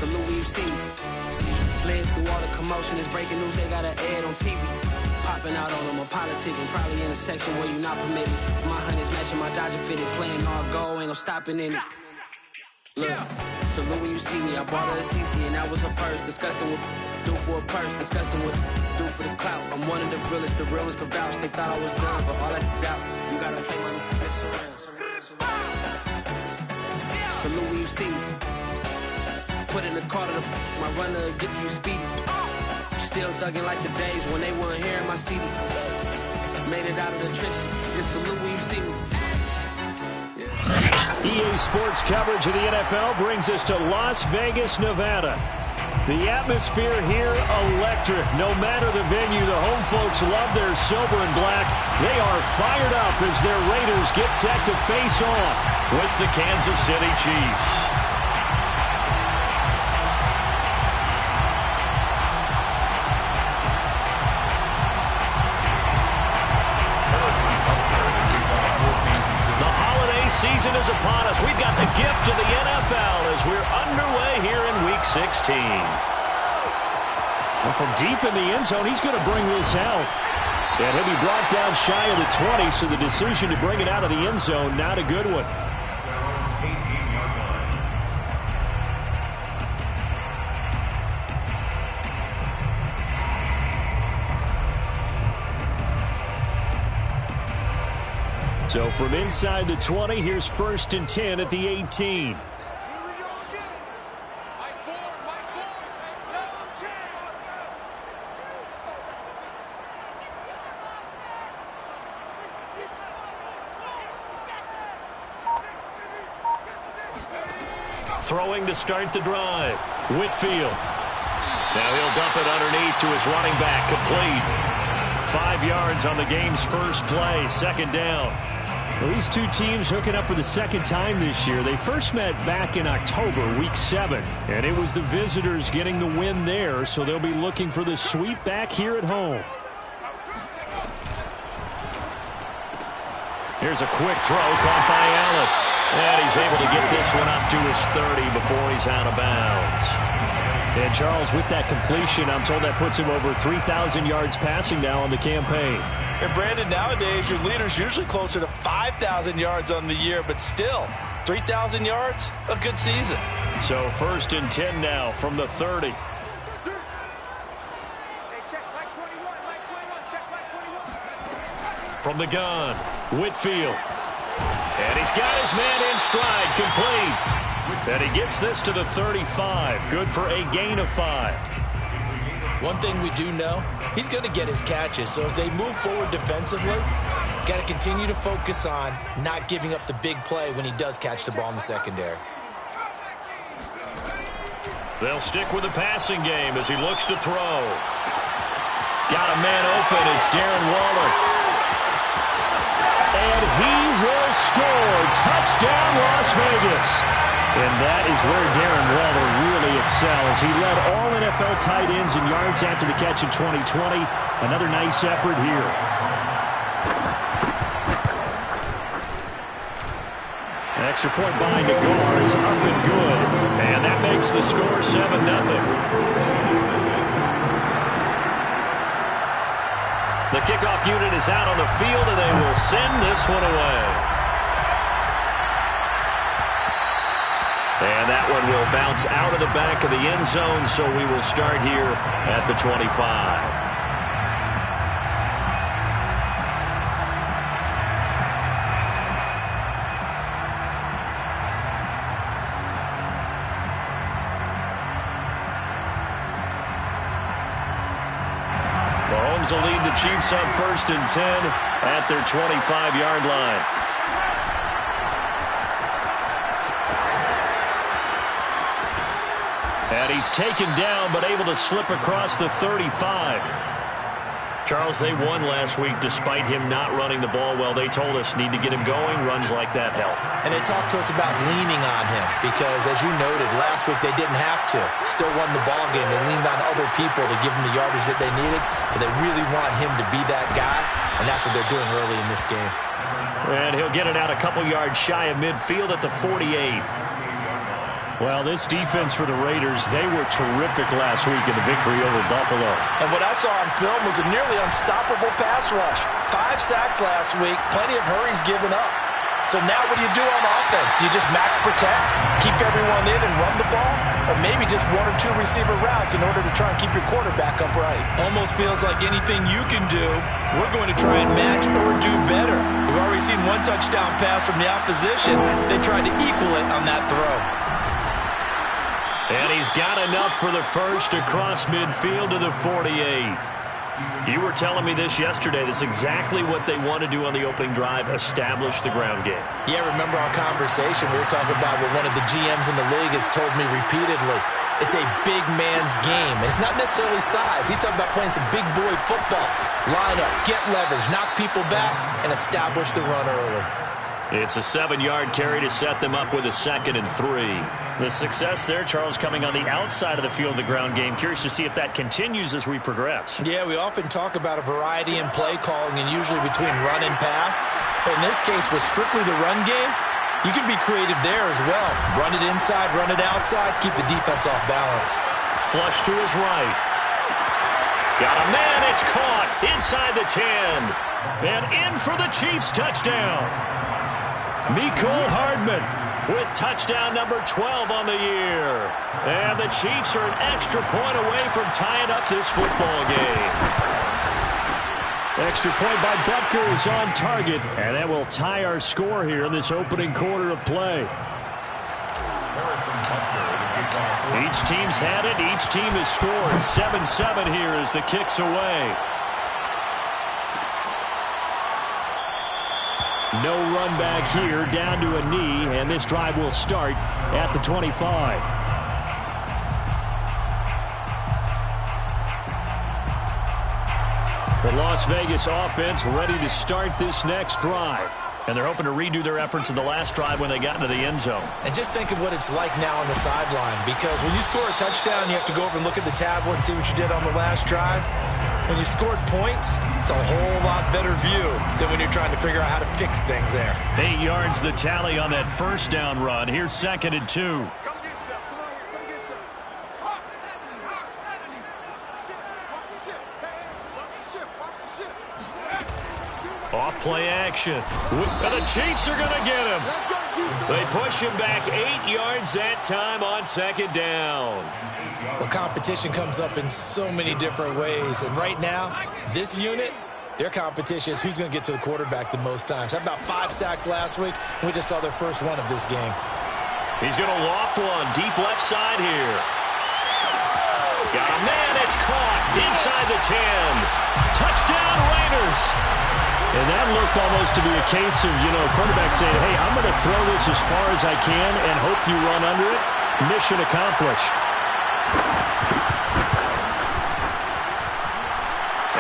Salute when you see me. Slid through all the commotion. It's breaking news, they got an ad on TV. Popping out on them, I'm politicking. Probably in a section where you not permitted. My honey's matching my Dodger fitted. Playing all goal, ain't no stopping in it. Look, salute when you see me. I bought her a CC and that was her purse. Disgusting with do for a purse. Disgusting with do for the clout. I'm one of the realest, the realest can vouch. They thought I was done, but all that out. You gotta pay my next around. Salute when you see me. Put in the car to my runner, get to you speedy. Still thugging like the days when they weren't hearing my CD. Made it out of the trenches. Just salute when you see me. EA Sports coverage of the NFL brings us to Las Vegas, Nevada. The atmosphere here, electric. No matter the venue, the home folks love their silver and black. They are fired up as their Raiders get set to face off with the Kansas City Chiefs. Season is upon us. We've got the gift of the NFL as we're underway here in Week 16. Well, from deep in the end zone, he's going to bring this out. And he'll be brought down shy of the 20, so the decision to bring it out of the end zone, not a good one. So from inside the 20, here's 1st and 10 at the 18. Throwing to start the drive. Whitfield. Now he'll dump it underneath to his running back. Complete. 5 yards on the game's first play. 2nd down. Well, these two teams hooking up for the second time this year. They first met back in October, Week 7, and it was the visitors getting the win there, so they'll be looking for the sweep back here at home. Here's a quick throw caught by Allen, and he's able to get this one up to his 30 before he's out of bounds. And Charles, with that completion, I'm told that puts him over 3,000 yards passing now on the campaign. And Brandon, nowadays your leader's usually closer to 5,000 yards on the year, but still 3,000 yards, a good season. So 1st and 10 now from the 30. From the gun, Whitfield. And he's got his man in stride, complete. And he gets this to the 35, good for a gain of 5. One thing we do know, he's going to get his catches. So as they move forward defensively, got to continue to focus on not giving up the big play when he does catch the ball in the secondary. They'll stick with the passing game as he looks to throw. Got a man open. It's Darren Waller. And he will score. Touchdown, Las Vegas. And that is where Darren Waller really excels. He led all NFL tight ends in yards after the catch in 2020. Another nice effort here. An extra point by Nagar is up and good. And that makes the score 7-0. The kickoff unit is out on the field, and they will send this one away. And that one will bounce out of the back of the end zone, so we will start here at the 25. Mahomes will lead the Chiefs up 1st and 10 at their 25-yard line. And he's taken down, but able to slip across the 35. Charles, they won last week despite him not running the ball well. They told us need to get him going. Runs like that help. And they talked to us about leaning on him because, as you noted, last week they didn't have to. Still won the ball game. They leaned on other people to give them the yardage that they needed, but they really want him to be that guy, and that's what they're doing early in this game. And he'll get it out a couple yards shy of midfield at the 48. Well, this defense for the Raiders, they were terrific last week in the victory over Buffalo. And what I saw on film was a nearly unstoppable pass rush. 5 sacks last week, plenty of hurries given up. So now what do you do on offense? You just max protect, keep everyone in and run the ball? Or maybe just 1 or 2 receiver routes in order to try and keep your quarterback upright? Almost feels like anything you can do, we're going to try and match or do better. We've already seen 1 touchdown pass from the opposition. They tried to equal it on that throw. And he's got enough for the first across midfield to the 48. You were telling me this yesterday. This is exactly what they want to do on the opening drive, establish the ground game. Yeah, remember our conversation? We were talking about what one of the GMs in the league has told me repeatedly. It's a big man's game. And it's not necessarily size. He's talking about playing some big boy football. Line up, get leverage, knock people back, and establish the run early. It's a 7-yard carry to set them up with a 2nd and 3. The success there, Charles, coming on the outside of the field of the ground game. Curious to see if that continues as we progress. Yeah, we often talk about a variety in play calling and usually between run and pass. But in this case, with strictly the run game, you can be creative there as well. Run it inside, run it outside, keep the defense off balance. Flush to his right. Got a man, it's caught inside the 10. And in for the Chiefs touchdown. Mecole Hardman with touchdown number 12 on the year. And the Chiefs are an extra point away from tying up this football game. Extra point by Butker is on target, and that will tie our score here in this opening quarter of play. Each team's had it. Each team has scored. 7-7 here as the kick's away. No run back here, down to a knee, and this drive will start at the 25. The Las Vegas offense ready to start this next drive. And they're hoping to redo their efforts in the last drive when they got into the end zone. And just think of what it's like now on the sideline, because when you score a touchdown, you have to go over and look at the tablet and see what you did on the last drive. When you scored points, it's a whole lot better view than when you're trying to figure out how to fix things there. 8 yards the tally on that first down run. Here's 2nd and 2. Off play action. And the Chiefs are going to get him. They push him back 8 yards that time on 2nd down. Well, competition comes up in so many different ways. And right now, this unit, their competition is who's going to get to the quarterback the most times. How about 5 sacks last week? We just saw their first one of this game. He's going to loft one deep left side here. Got a man, it's caught inside the 10. Touchdown Raiders. And that looked almost to be a case of, quarterback saying, hey, I'm going to throw this as far as I can and hope you run under it. Mission accomplished.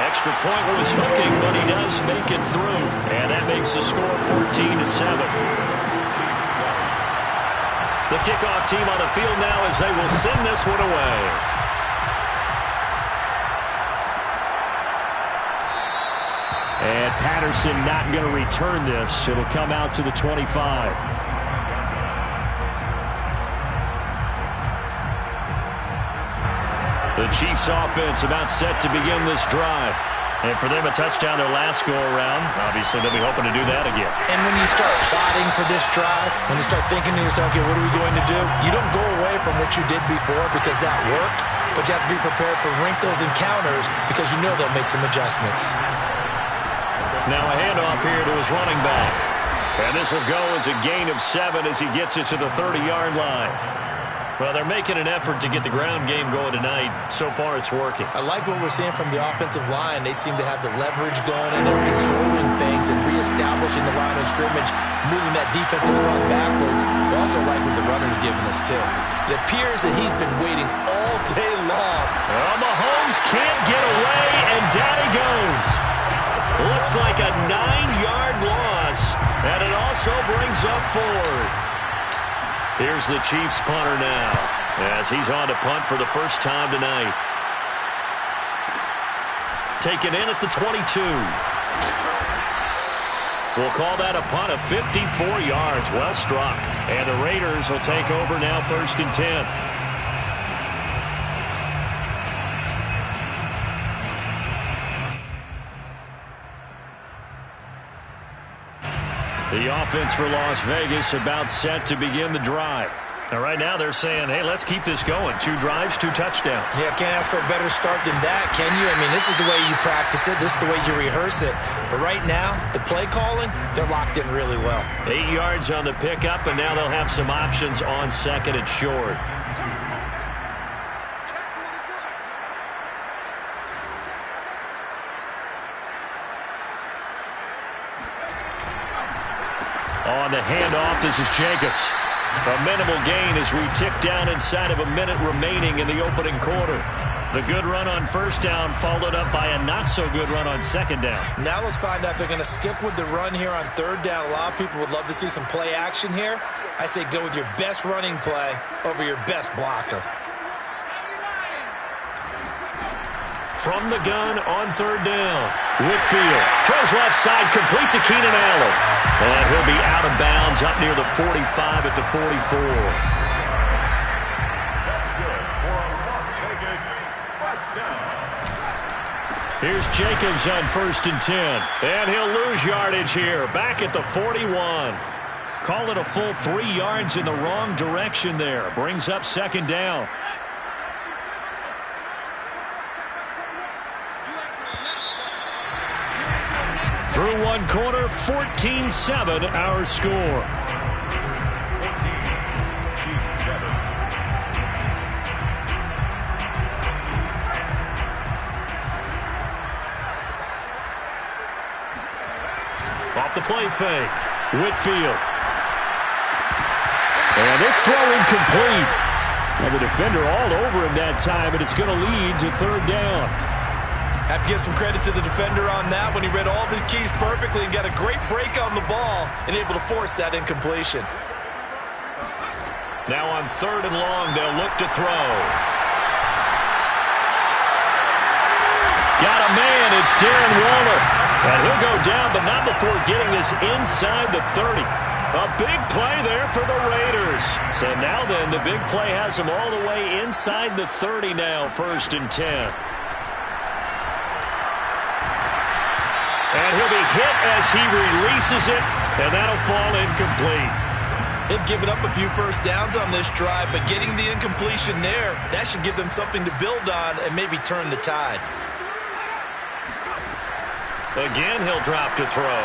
Extra point was hooking, but he does make it through. And that makes the score 14-7. The kickoff team on the field now as they will send this one away. And Patterson not going to return this. It'll come out to the 25. The Chiefs offense about set to begin this drive. And for them, a touchdown their last go-around. Obviously, they'll be hoping to do that again. And when you start plotting for this drive, when you start thinking to yourself, okay, what are we going to do? You don't go away from what you did before because that worked. But you have to be prepared for wrinkles and counters because you know they'll make some adjustments. Now a handoff here to his running back. And this will go as a gain of 7 as he gets it to the 30-yard line. Well, they're making an effort to get the ground game going tonight. So far, it's working. I like what we're seeing from the offensive line. They seem to have the leverage going and they're controlling things and reestablishing the line of scrimmage, moving that defensive front backwards. I also like what the runner's giving us, too. It appears that he's been waiting all day long. Well, Mahomes can't get away, and down he goes. Looks like a 9-yard loss, and it also brings up 4th. Here's the Chiefs punter now, as he's on to punt for the first time tonight. Taken in at the 22. We'll call that a punt of 54 yards. Well struck. And the Raiders will take over now, 1st and 10. The offense for Las Vegas about set to begin the drive. Now, right now they're saying, hey, let's keep this going. 2 drives, 2 touchdowns. Yeah, can't ask for a better start than that, can you? I mean, this is the way you practice it. This is the way you rehearse it. But right now, the play calling, they're locked in really well. 8 yards on the pickup, and now they'll have some options on 2nd and short. On the handoff, this is Jacobs. A minimal gain as we tick down inside of a minute remaining in the opening quarter. The good run on 1st down followed up by a not-so-good run on 2nd down. Now let's find out if they're going to stick with the run here on 3rd down. A lot of people would love to see some play action here. I say go with your best running play over your best blocker. From the gun on 3rd down. Whitfield throws left side, complete to Keenan Allen. And he'll be out of bounds up near the 45 at the 44. That's good for a Las Vegas first down. Here's Jacobs on 1st and 10. And he'll lose yardage here, back at the 41. Call it a full 3 yards in the wrong direction there. Brings up 2nd down. Through one quarter, 14-7 our score. 14, Chiefs 7. Off the play fake. Whitfield. And this throw incomplete. And the defender all over him that time, and it's going to lead to 3rd down. Have to give some credit to the defender on that when he read all of his keys perfectly and got a great break on the ball and able to force that incompletion. Now on 3rd and long, they'll look to throw. Got a man, it's Darren Waller. And he'll go down, but not before getting this inside the 30. A big play there for the Raiders. So now then, the big play has them all the way inside the 30 now, 1st and 10. And he'll be hit as he releases it, and that'll fall incomplete. They've given up a few 1st downs on this drive, but getting the incompletion there, that should give them something to build on and maybe turn the tide. Again, he'll drop to throw.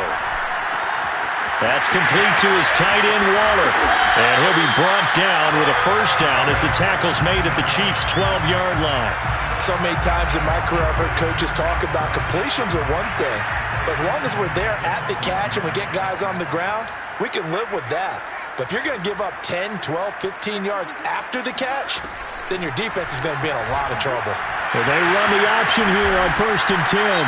That's complete to his tight end, Waller. And he'll be brought down with a 1st down as the tackle's made at the Chiefs' 12-yard line. So many times in my career I've heard coaches talk about completions are one thing, but as long as we're there at the catch and we get guys on the ground, we can live with that. But if you're going to give up 10, 12, 15 yards after the catch, then your defense is going to be in a lot of trouble. Well, they run the option here on 1st and 10.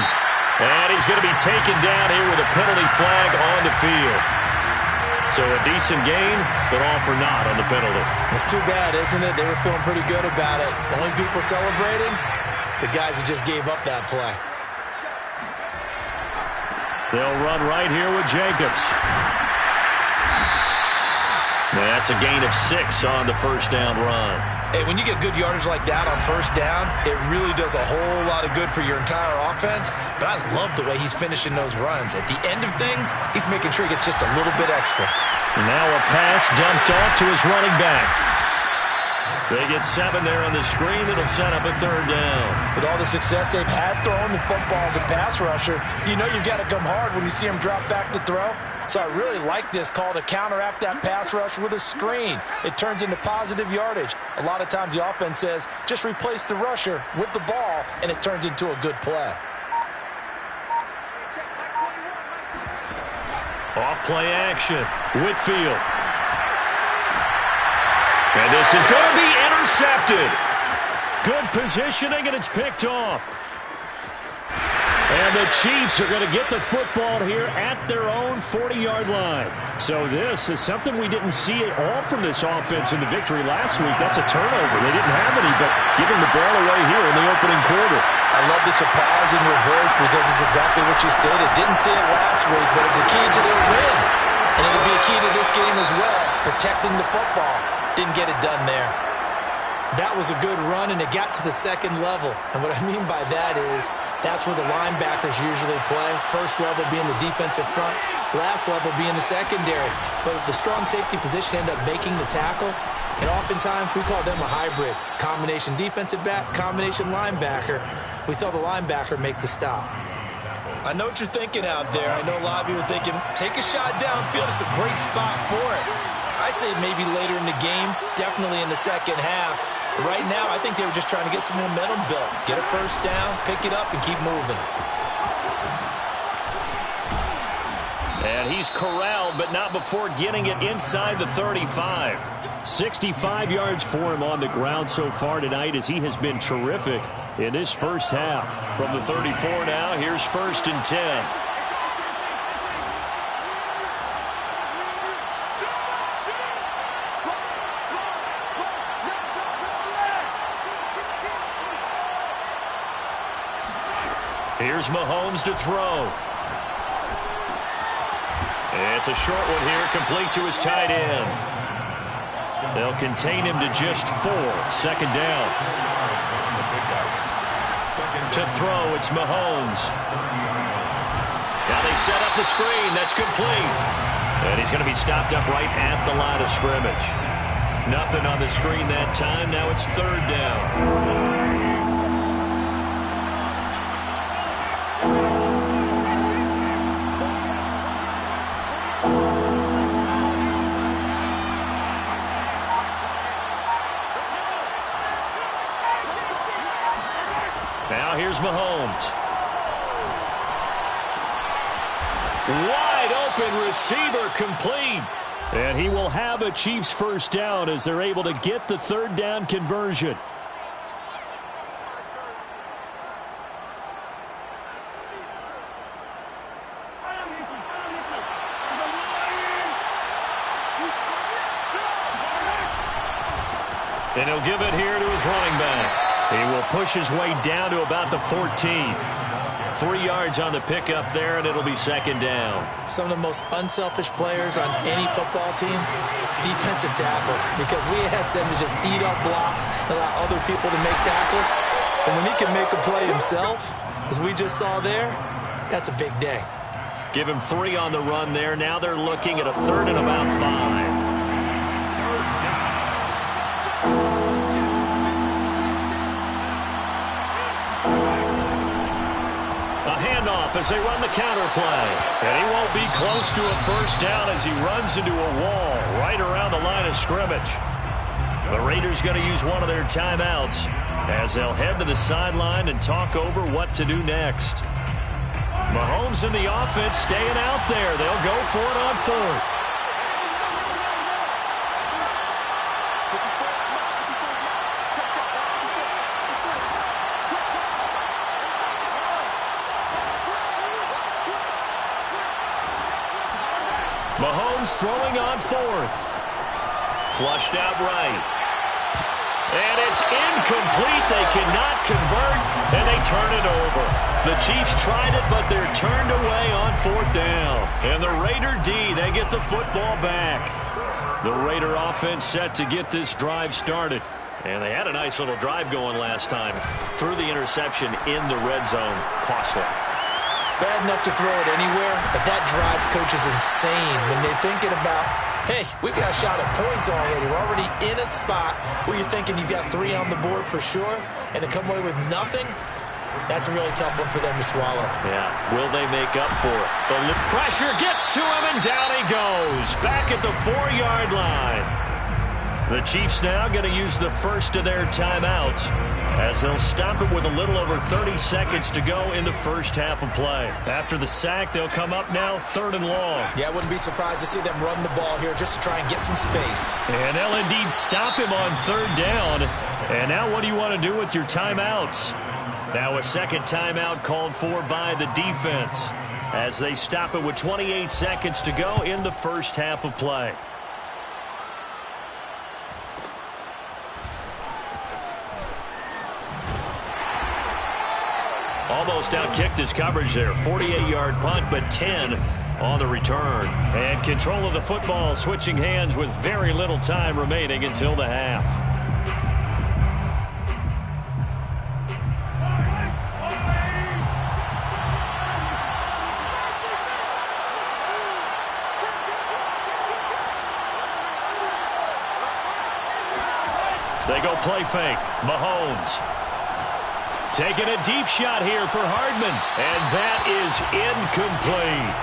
And he's going to be taken down here with a penalty flag on the field. So a decent gain, but all for naught on the penalty. It's too bad, isn't it? They were feeling pretty good about it. The only people celebrating, the guys who just gave up that play. They'll run right here with Jacobs. That's a gain of 6 on the 1st down run. Hey, when you get good yardage like that on 1st down, it really does a whole lot of good for your entire offense. But I love the way he's finishing those runs. At the end of things, he's making sure he gets just a little bit extra. And now a pass dumped off to his running back. They get 7 there on the screen. It'll set up a 3rd down. With all the success they've had throwing the football as a pass rusher, you know you've got to come hard when you see him drop back to throw. So I really like this call to counteract that pass rush with a screen. It turns into positive yardage. A lot of times the offense says, just replace the rusher with the ball, and it turns into a good play. Off play action. Whitfield. And this is going to be intercepted. Good positioning, and it's picked off. And the Chiefs are going to get the football here at their own 40-yard line. So this is something we didn't see at all from this offense in the victory last week. That's a turnover. They didn't have any, but giving the ball away here in the opening quarter. I love the surprise in reverse because it's exactly what you stated. Didn't see it last week, but it's a key to their win. And it'll be a key to this game as well, protecting the football. Didn't get it done there. That was a good run, and it got to the second level. And what I mean by that is that's where the linebackers usually play. First level being the defensive front, last level being the secondary. But the strong safety position ended up making the tackle. And oftentimes we call them a hybrid. Combination defensive back, combination linebacker. We saw the linebacker make the stop. I know what you're thinking out there. I know a lot of you are thinking, take a shot downfield. It's a great spot for it. I'd say maybe later in the game, definitely in the second half. But right now, I think they were just trying to get some momentum built. Get a first down, pick it up, and keep moving. And he's corralled, but not before getting it inside the 35. 65 yards for him on the ground so far tonight as he has been terrific in this first half. From the 34 now, here's 1st and 10. Here's Mahomes to throw. It's a short one here, complete to his tight end. They'll contain him to just 4. 2nd down. To throw, it's Mahomes. Now they set up the screen. That's complete. And he's going to be stopped up right at the line of scrimmage. Nothing on the screen that time. Now it's 3rd down. Now here's Mahomes. Wide open receiver, complete. And he will have a Chiefs first down as they're able to get the 3rd down conversion. And he'll give it here to his running back. He will push his way down to about the 14. 3 yards on the pickup there, and it'll be 2nd down. Some of the most unselfish players on any football team, defensive tackles, because we ask them to just eat up blocks and allow other people to make tackles. And when he can make a play himself, as we just saw there, that's a big day. Give him 3 on the run there. Now they're looking at a 3rd and about 5. As they run the counter play. And he won't be close to a first down as he runs into a wall right around the line of scrimmage. The Raiders going to use one of their timeouts as they'll head to the sideline and talk over what to do next. Mahomes and the offense staying out there. They'll go for it on 4th. Mahomes throwing on 4th. Flushed out right. And it's incomplete. They cannot convert, and they turn it over. The Chiefs tried it, but they're turned away on 4th down. And the Raider D, they get the football back. The Raider offense set to get this drive started. And they had a nice little drive going last time. Threw the interception in the red zone. Costly. Bad enough to throw it anywhere, but that drives coaches insane when they're thinking about, hey, we've got a shot at points already. We're already in a spot where you're thinking you've got 3 on the board for sure, and to come away with nothing, that's a really tough one for them to swallow. Yeah, will they make up for it? The pressure gets to him, and down he goes. Back at the 4-yard line. The Chiefs now going to use the first of their timeouts as they'll stop it with a little over 30 seconds to go in the first half of play. After the sack, they'll come up now 3rd and long. Yeah, I wouldn't be surprised to see them run the ball here just to try and get some space. And they'll indeed stop him on 3rd down. And now what do you want to do with your timeouts? Now a second timeout called for by the defense as they stop it with 28 seconds to go in the first half of play. Almost outkicked his coverage there. 48-yard punt, but 10 on the return. And control of the football switching hands with very little time remaining until the half. They go play fake. Mahomes taking a deep shot here for Hardman. And that is incomplete.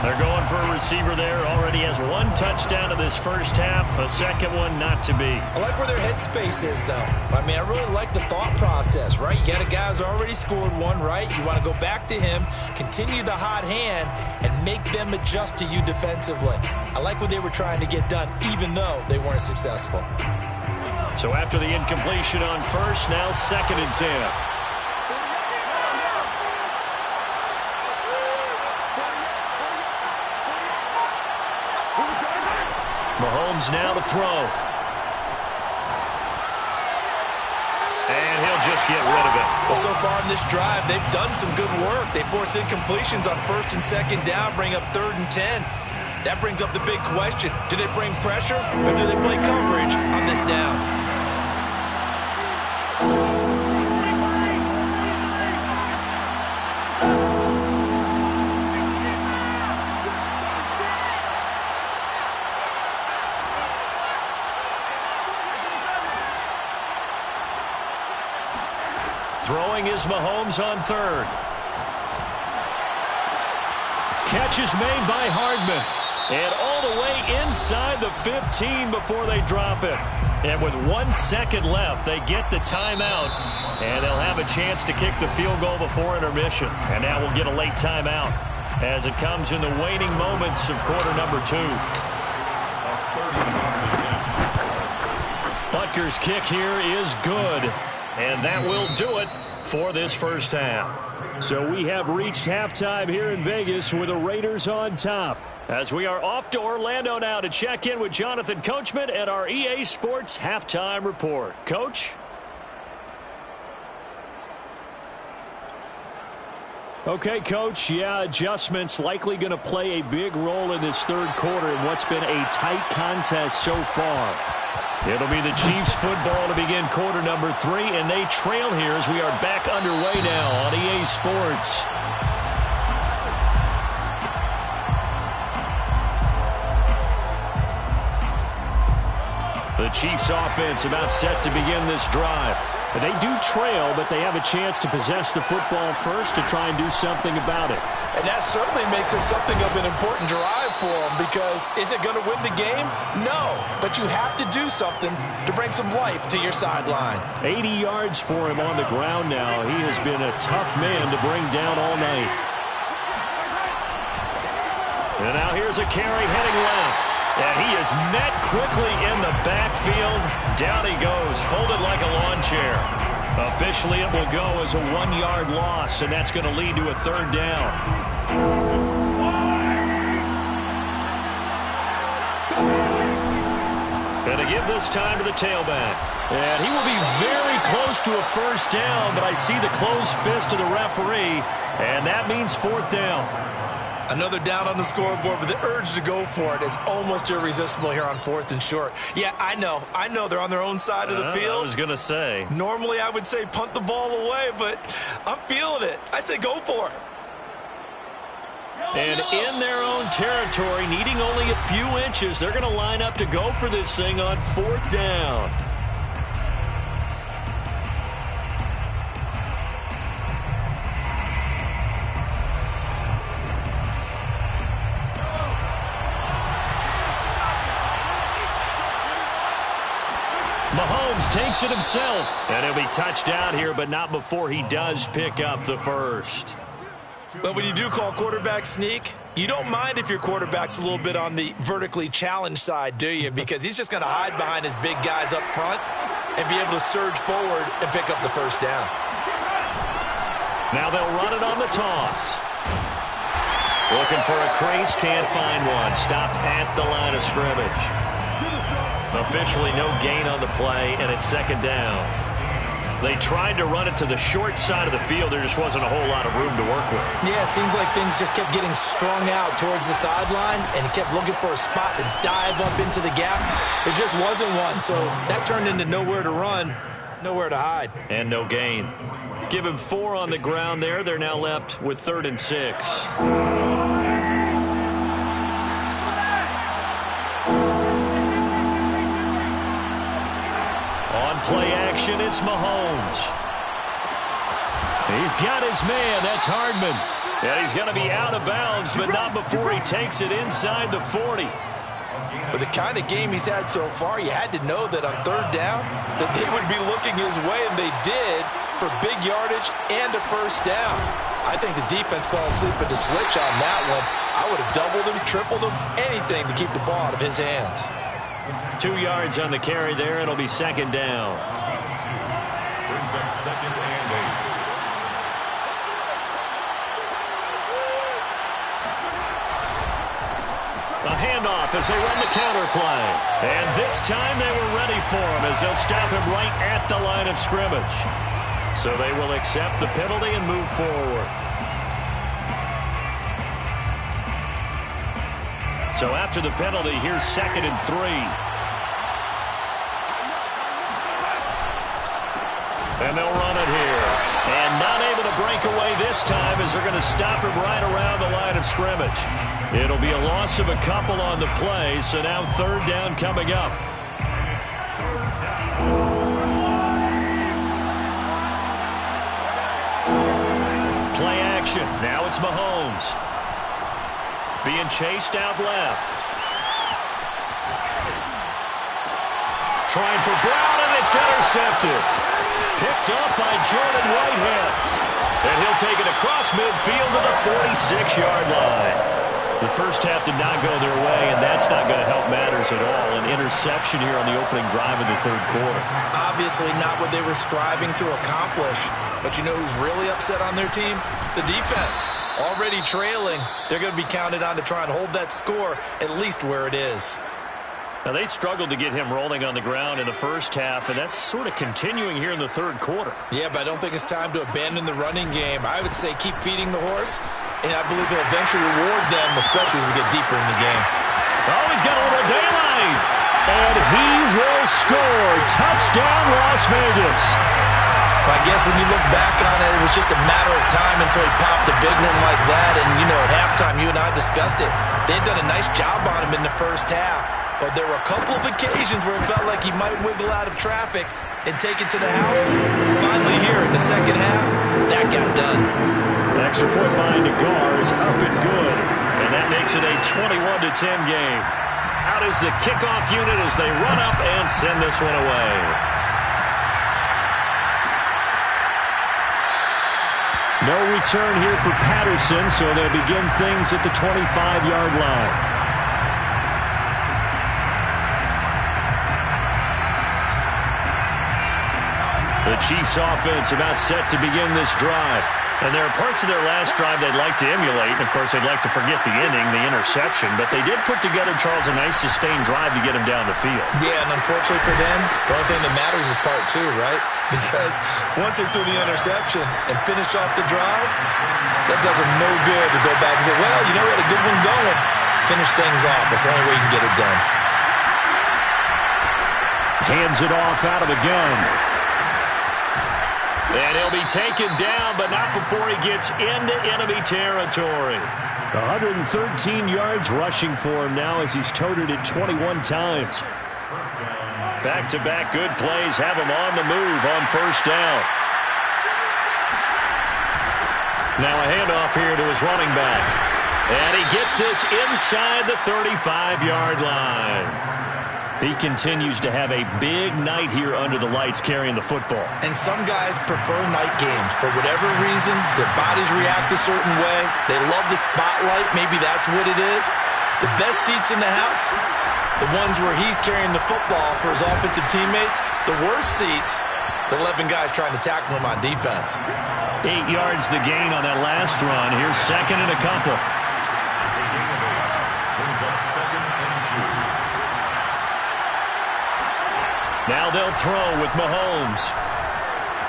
They're going for a receiver there. Already has one touchdown in this first half. A second one not to be. I like where their headspace is, though. I mean, I really like the thought process, right? You got a guy who's already scored one, right? You want to go back to him, continue the hot hand, and make them adjust to you defensively. I like what they were trying to get done, even though they weren't successful. So after the incompletion on first, now 2nd and 10. Mahomes now to throw. And he'll just get rid of it. Well, so far in this drive, they've done some good work. They force incompletions on 1st and 2nd down, bring up 3rd and 10. That brings up the big question. Do they bring pressure or do they play coverage on this down? Throwing is Mahomes on 3rd. Catch is made by Hardman. And all the way inside the 15 before they drop it. And with 1 second left, they get the timeout. And they'll have a chance to kick the field goal before intermission. And now we'll get a late timeout as it comes in the waning moments of quarter number 2. Butker's kick here is good. And that will do it for this first half. So we have reached halftime here in Vegas with the Raiders on top. As we are off to Orlando now to check in with Jonathan Coachman and our EA Sports Halftime Report. Coach? Okay, Coach. Yeah, adjustments likely going to play a big role in this 3rd quarter in what's been a tight contest so far. It'll be the Chiefs football to begin quarter number 3, and they trail here as we are back underway now on EA Sports. The Chiefs offense about set to begin this drive. They do trail, but they have a chance to possess the football first to try and do something about it. And that certainly makes it something of an important drive for them, because is it going to win the game? No, but you have to do something to bring some life to your sideline. 80 yards for him on the ground now. He has been a tough man to bring down all night. And now here's a carry heading left. And he is met quickly in the backfield. Down he goes, folded like a lawn chair. Officially, it will go as a 1-yard loss, and that's going to lead to a 3rd down. Going to give this time to the tailback. And he will be very close to a 1st down, but I see the closed fist of the referee, and that means 4th down. Another down on the scoreboard, but the urge to go for it is almost irresistible here on 4th and short. Yeah, I know they're on their own side of the field. I was going to say. Normally I would say punt the ball away, but I'm feeling it. I say go for it. And in their own territory, needing only a few inches, they're going to line up to go for this thing on 4th down. Mahomes takes it himself. And he'll be touched out here, but not before he does pick up the 1st. But when you do call quarterback sneak, you don't mind if your quarterback's a little bit on the vertically challenged side, do you? Because he's just going to hide behind his big guys up front and be able to surge forward and pick up the 1st down. Now they'll run it on the toss. Looking for a crease, can't find one. Stopped at the line of scrimmage. Officially no gain on the play, and it's 2nd down. They tried to run it to the short side of the field. There just wasn't a whole lot of room to work with. Yeah, it seems like things just kept getting strung out towards the sideline, and he kept looking for a spot to dive up into the gap. There just wasn't one, so that turned into nowhere to run, nowhere to hide. And no gain. Give him 4 on the ground there. They're now left with 3rd and 6. On play action, it's Mahomes. He's got his man. That's Hardman. And he's going to be out of bounds, but not before he takes it inside the 40. With the kind of game he's had so far, you had to know that on 3rd down that they would be looking his way, and they did, for big yardage and a 1st down. I think the defense fell asleep at the switch on that one. I would have doubled him, tripled him, anything to keep the ball out of his hands. 2 yards on the carry there. It'll be 2nd down. Brings up 2nd and 8. A handoff as they run the counter play. And this time they were ready for him as they'll stop him right at the line of scrimmage. So they will accept the penalty and move forward. So after the penalty, here's 2nd and 3. And they'll run it here. And not able to break away this time as they're going to stop him right around the line of scrimmage. It'll be a loss of a couple on the play, so now 3rd down coming up. Play action. Now it's Mahomes. Being chased out left. Trying for Brown, and it's intercepted. Picked up by Jordan Whitehead. And he'll take it across midfield to the 46-yard line. The first half did not go their way, and that's not going to help matters at all. An interception here on the opening drive of the 3rd quarter. Obviously not what they were striving to accomplish. But you know who's really upset on their team? The defense. Already trailing. They're going to be counted on to try and hold that score at least where it is. Now, they struggled to get him rolling on the ground in the first half, and that's sort of continuing here in the 3rd quarter. Yeah, but I don't think it's time to abandon the running game. I would say keep feeding the horse, and I believe he'll eventually reward them, especially as we get deeper in the game. Oh, he's got a little daylight. And he will score. Touchdown, Las Vegas. I guess when you look back on it, it was just a matter of time until he popped a big one like that. And, you know, at halftime, you and I discussed it. They had done a nice job on him in the first half. But there were a couple of occasions where it felt like he might wiggle out of traffic and take it to the house. Finally here in the second half, that got done. An extra point by Nagar is up and good. And that makes it a 21-10 game. Out is the kickoff unit as they run up and send this one away. No return here for Patterson, so they'll begin things at the 25-yard line. The Chiefs offense about set to begin this drive. And there are parts of their last drive they'd like to emulate. And, of course, they'd like to forget the ending, the interception. But they did put together, Charles, a nice sustained drive to get him down the field. Yeah, and unfortunately for them, the only thing that matters is part 2, right? Because once they threw the interception and finished off the drive, that does them no good to go back and say, well, you know, we had a good one going. Finish things off. That's the only way you can get it done. Hands it off out of the gun. And he'll be taken down, but not before he gets into enemy territory. 113 yards rushing for him now as he's toted it 21 times. Back-to-back good plays have him on the move on 1st down. Now a handoff here to his running back. And he gets this inside the 35-yard line. He continues to have a big night here under the lights carrying the football. And some guys prefer night games. For whatever reason, their bodies react a certain way. They love the spotlight. Maybe that's what it is. The best seats in the house, the ones where he's carrying the football for his offensive teammates. The worst seats, the 11 guys trying to tackle him on defense. 8 yards the gain on that last run. Here's 2nd and a couple. Brings up 2nd and 2. Now they'll throw with Mahomes.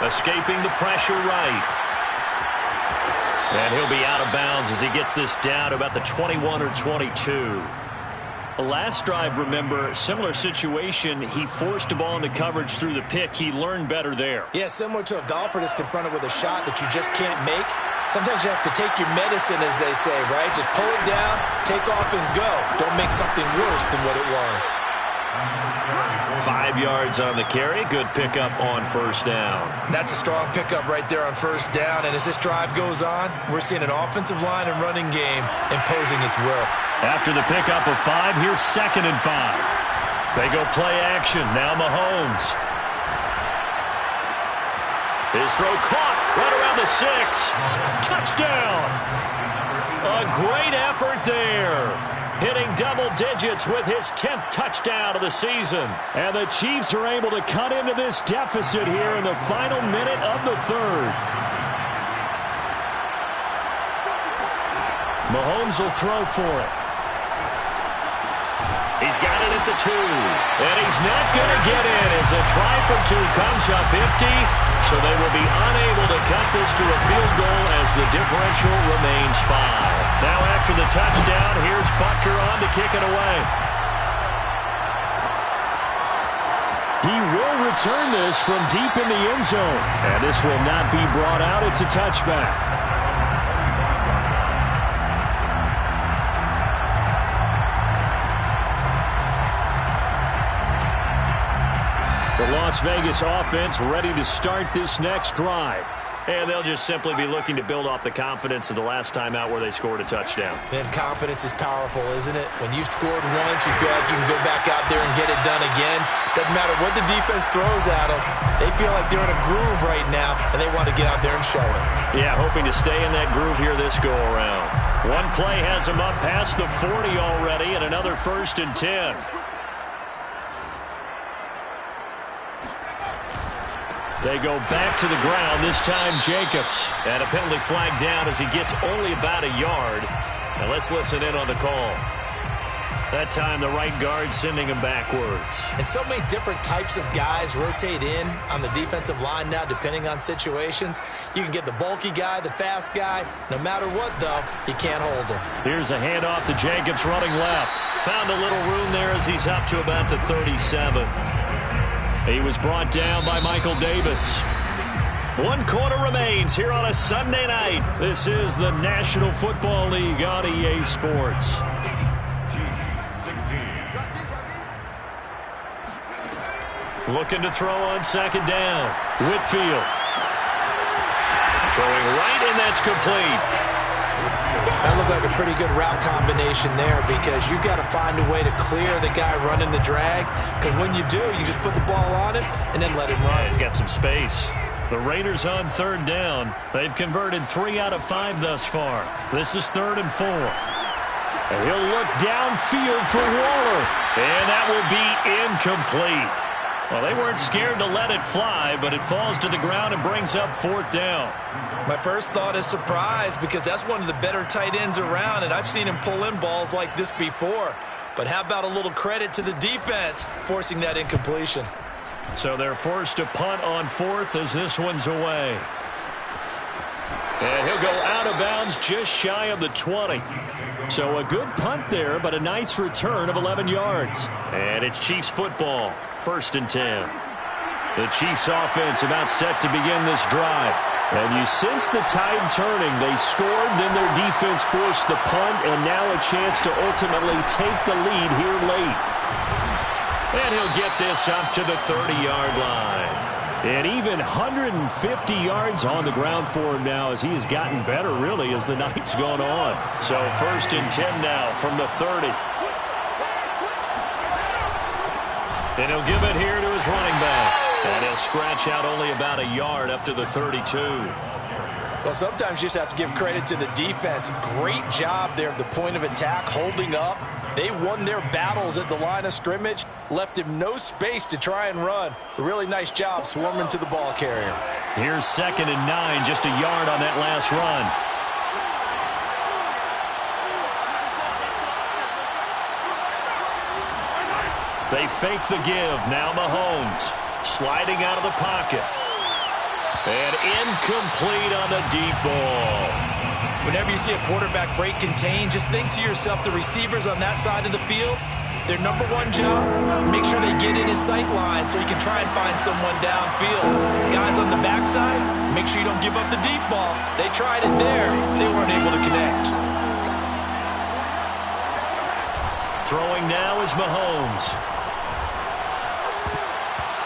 Escaping the pressure right. And he'll be out of bounds as he gets this down to about the 21 or 22. Last drive, remember, similar situation. He forced a ball into coverage through the pick. He learned better there. Yeah, similar to a golfer that's confronted with a shot that you just can't make. Sometimes you have to take your medicine, as they say, right? Just pull it down, take off, and go. Don't make something worse than what it was. 5 yards on the carry. Good pickup on first down. That's a strong pickup right there on first down. And as this drive goes on, we're seeing an offensive line and running game imposing its will. After the pickup of 5, here's 2nd and 5. They go play action. Now Mahomes. His throw caught right around the 6. Touchdown. A great effort there. Hitting double digits with his 10th touchdown of the season. And the Chiefs are able to cut into this deficit here in the final minute of the 3rd. Mahomes will throw for it. He's got it at the 2. And he's not going to get in as a try for 2 comes up empty. So they will be unable to cut this to a field goal as the differential remains 5. Now after the touchdown, here's Butker on to kick it away. He will return this from deep in the end zone. And this will not be brought out. It's a touchback. The Las Vegas offense ready to start this next drive. And they'll just simply be looking to build off the confidence of the last time out where they scored a touchdown. Man, confidence is powerful, isn't it? When you've scored once, you feel like you can go back out there and get it done again. Doesn't matter what the defense throws at them. They feel like they're in a groove right now, and they want to get out there and show it. Yeah, hoping to stay in that groove here this go-around. One play has them up past the 40 already, and another 1st and 10. They go back to the ground, this time Jacobs. And a penalty flag down as he gets only about a yard. Now let's listen in on the call. That time the right guard sending him backwards. And so many different types of guys rotate in on the defensive line now depending on situations. You can get the bulky guy, the fast guy. No matter what, though, you can't hold him. Here's a handoff to Jacobs running left. Found a little room there as he's up to about the 37. He was brought down by Michael Davis. 1 quarter remains here on a Sunday night. This is the National Football League on EA Sports. Looking to throw on 2nd down. Whitfield. Throwing right, and that's complete. That looked like a pretty good route combination there because you've got to find a way to clear the guy running the drag because when you do, you just put the ball on him and then let him run. Yeah, he's got some space. The Raiders on 3rd down. They've converted 3 out of 5 thus far. This is 3rd and 4. And he'll look downfield for Waller. And that will be incomplete. Well, they weren't scared to let it fly, but it falls to the ground and brings up 4th down. My first thought is surprise because that's one of the better tight ends around, and I've seen him pull in balls like this before. But how about a little credit to the defense forcing that incompletion? So they're forced to punt on 4th as this one's away. And he'll go out of bounds just shy of the 20. So a good punt there, but a nice return of 11 yards. And it's Chiefs football, 1st and 10. The Chiefs offense about set to begin this drive. And you sense the tide turning. They scored, then their defense forced the punt, and now a chance to ultimately take the lead here late. And he'll get this up to the 30-yard line. And even 150 yards on the ground for him now as he has gotten better, really, as the night's gone on. So 1st and 10 now from the 30. And he'll give it here to his running back. And he'll scratch out only about a yard up to the 32. Well, sometimes you just have to give credit to the defense. Great job there at the point of attack, holding up. They won their battles at the line of scrimmage, left him no space to try and run. A really nice job swarming to the ball carrier. Here's 2nd and 9, just a yard on that last run. They fake the give. Now Mahomes sliding out of the pocket. And incomplete on the deep ball. Whenever you see a quarterback break contain, just think to yourself, the receivers on that side of the field, their number one job, make sure they get in his sight line so he can try and find someone downfield. Guys on the backside, make sure you don't give up the deep ball. They tried it there. They weren't able to connect. Throwing now is Mahomes.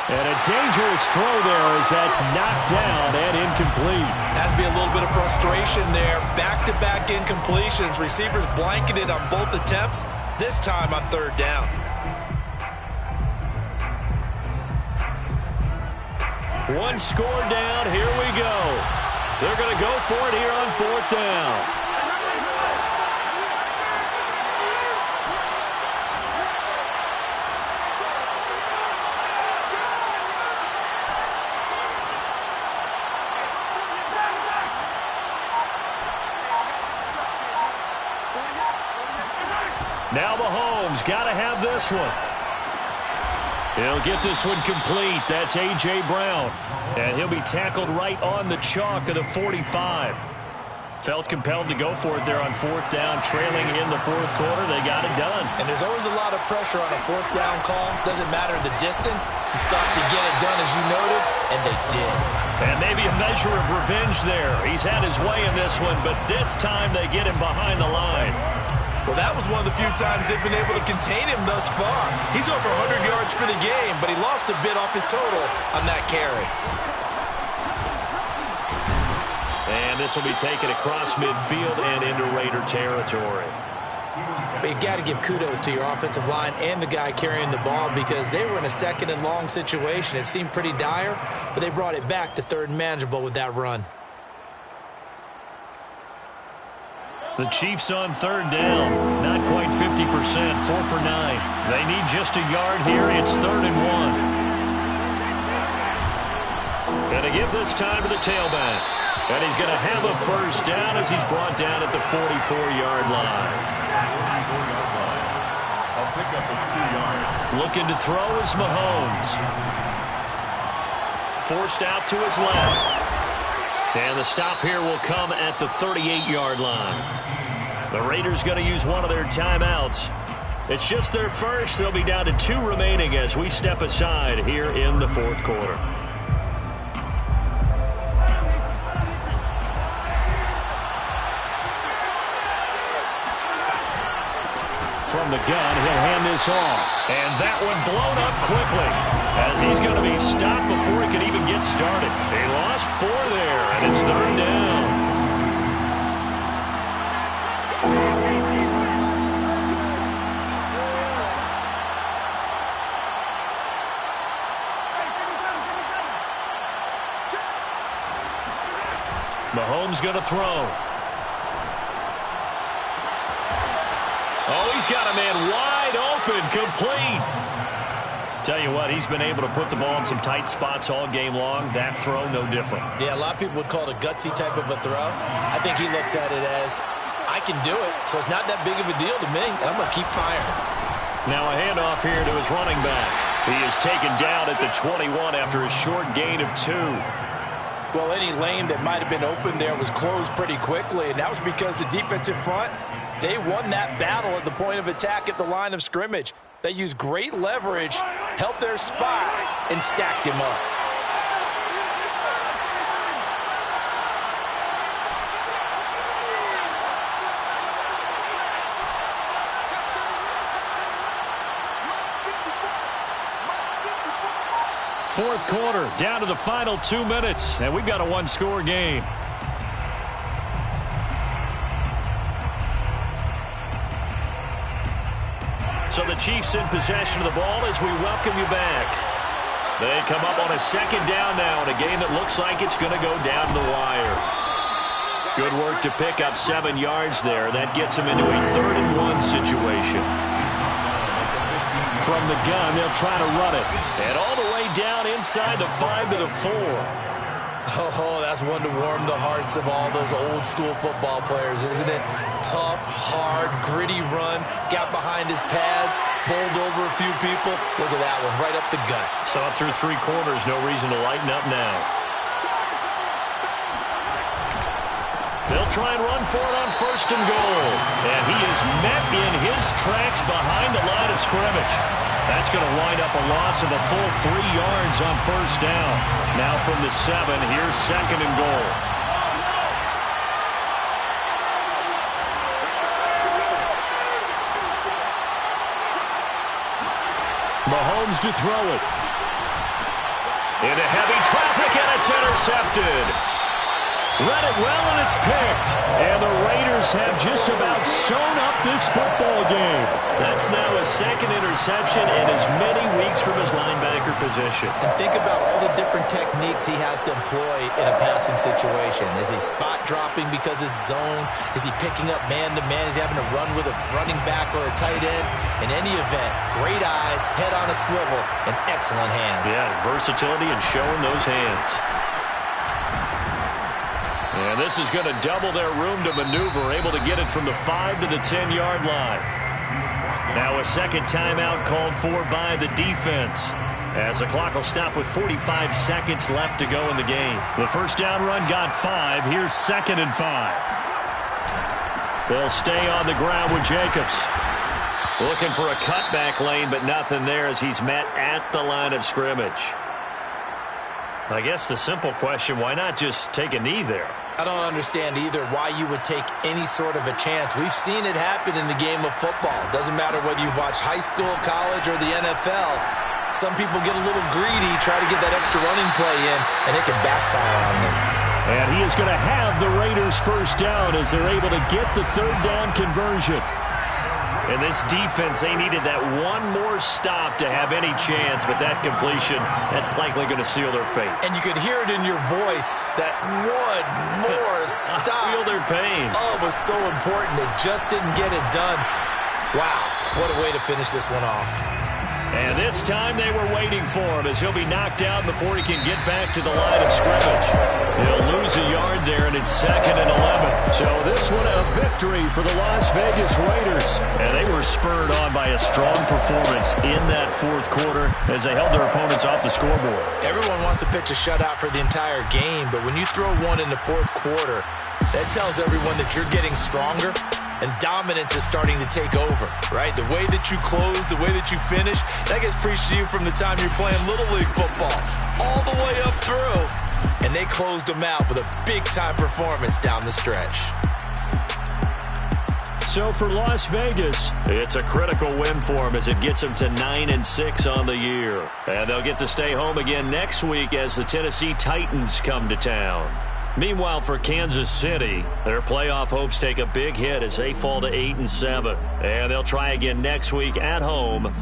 And a dangerous throw there as that's knocked down and incomplete. Has to be a little bit of frustration there. Back-to-back incompletions. Receivers blanketed on both attempts, this time on third down. One score down. Here we go. They're going to go for it here on fourth down. Now Mahomes got to have this one. He'll get this one complete. That's A.J. Brown. And he'll be tackled right on the chalk of the 45. Felt compelled to go for it there on fourth down, trailing in the fourth quarter. They got it done. And there's always a lot of pressure on a fourth down call. Doesn't matter the distance. You stop to get it done, as you noted, and they did. And maybe a measure of revenge there. He's had his way in this one, but this time they get him behind the line. Well, that was one of the few times they've been able to contain him thus far. He's over 100 yards for the game, but he lost a bit off his total on that carry. And this will be taken across midfield and into Raider territory. But you got to give kudos to your offensive line and the guy carrying the ball because they were in a second and long situation. It seemed pretty dire, but they brought it back to third and manageable with that run. The Chiefs on third down. Not quite 50%. 4 for 9. They need just a yard here. It's 3rd and 1. Going to give this time to the tailback. And he's going to have a first down as he's brought down at the 44-yard line. I'll pick up at 2 yards. Looking to throw is Mahomes. Forced out to his left. And the stop here will come at the 38-yard line. The Raiders going to use one of their timeouts. It's just their first. They'll be down to 2 remaining as we step aside here in the fourth quarter. From the gun, he'll hand this off. And that one blown up quickly as he's going to be stopped before he can even get started. He lost 4 there, and it's 3rd down. Mahomes going to throw. Oh, he's got a man wide open, complete. Tell you what, he's been able to put the ball in some tight spots all game long. That throw, no different. Yeah, a lot of people would call it a gutsy type of a throw. I think he looks at it as, I can do it, so it's not that big of a deal to me, and I'm going to keep firing. Now a handoff here to his running back. He is taken down at the 21 after a short gain of 2. Well, any lane that might have been open there was closed pretty quickly, and that was because the defensive front, they won that battle at the point of attack at the line of scrimmage. They used great leverage, held their spot, and stacked him up. Fourth quarter, down to the final 2 minutes, and we've got a 1-score game. So the Chiefs in possession of the ball as we welcome you back. They come up on a 2nd down now in a game that looks like it's going to go down the wire. Good work to pick up 7 yards there. That gets them into a 3rd and 1 situation. From the gun, they'll try to run it. And all the way down inside the 5 to the 4. Oh, that's one to warm the hearts of all those old school football players, isn't it? Tough, hard, gritty run. Got behind his pads, bowled over a few people. Look at that one, right up the gut. Saw it through 3 quarters. No reason to lighten up now. They'll try and run for it on 1st and goal. And he is met in his tracks behind the line of scrimmage. That's going to wind up a loss of a full 3 yards on 1st down. Now from the 7, here's 2nd and goal. Mahomes to throw it. Into heavy traffic, and it's intercepted. Read it well, and it's picked. And the Raiders have just about sewn up this football game. That's now his 2nd interception in as many weeks from his linebacker position. And think about all the different techniques he has to employ in a passing situation. Is he spot dropping because it's zone? Is he picking up man-to-man? Is he having to run with a running back or a tight end? In any event, great eyes, head on a swivel, and excellent hands. Yeah, versatility and showing those hands. And this is going to double their room to maneuver, able to get it from the 5 to the 10-yard line. Now a 2nd timeout called for by the defense, as the clock will stop with 45 seconds left to go in the game. The 1st down run got 5. Here's 2nd and 5. They'll stay on the ground with Jacobs. Looking for a cutback lane, but nothing there as he's met at the line of scrimmage. I guess the simple question, why not just take a knee there? I don't understand either why you would take any sort of a chance. We've seen it happen in the game of football. Doesn't matter whether you watch high school, college, or the NFL. Some people get a little greedy, try to get that extra running play in, and it can backfire on them. And he is going to have the Raiders 1st down as they're able to get the 3rd down conversion. And this defense, they needed that one more stop to have any chance, but that completion, that's likely going to seal their fate. And you could hear it in your voice, that one more stop. I feel their pain. Oh, it was so important. They just didn't get it done. Wow, what a way to finish this one off. And this time they were waiting for him as he'll be knocked down before he can get back to the line of scrimmage. He'll lose a yard there, and it's 2nd and 11. So this one a victory for the Las Vegas Raiders. And they were spurred on by a strong performance in that 4th quarter as they held their opponents off the scoreboard. Everyone wants to pitch a shutout for the entire game, but when you throw one in the 4th quarter, that tells everyone that you're getting stronger. And dominance is starting to take over, right? The way that you close, the way that you finish, that gets preached to you from the time you're playing Little League football all the way up through. And they closed them out with a big-time performance down the stretch. So for Las Vegas, it's a critical win for them as it gets them to 9-6 on the year. And they'll get to stay home again next week as the Tennessee Titans come to town. Meanwhile, for Kansas City, their playoff hopes take a big hit as they fall to 8-7. And they'll try again next week at home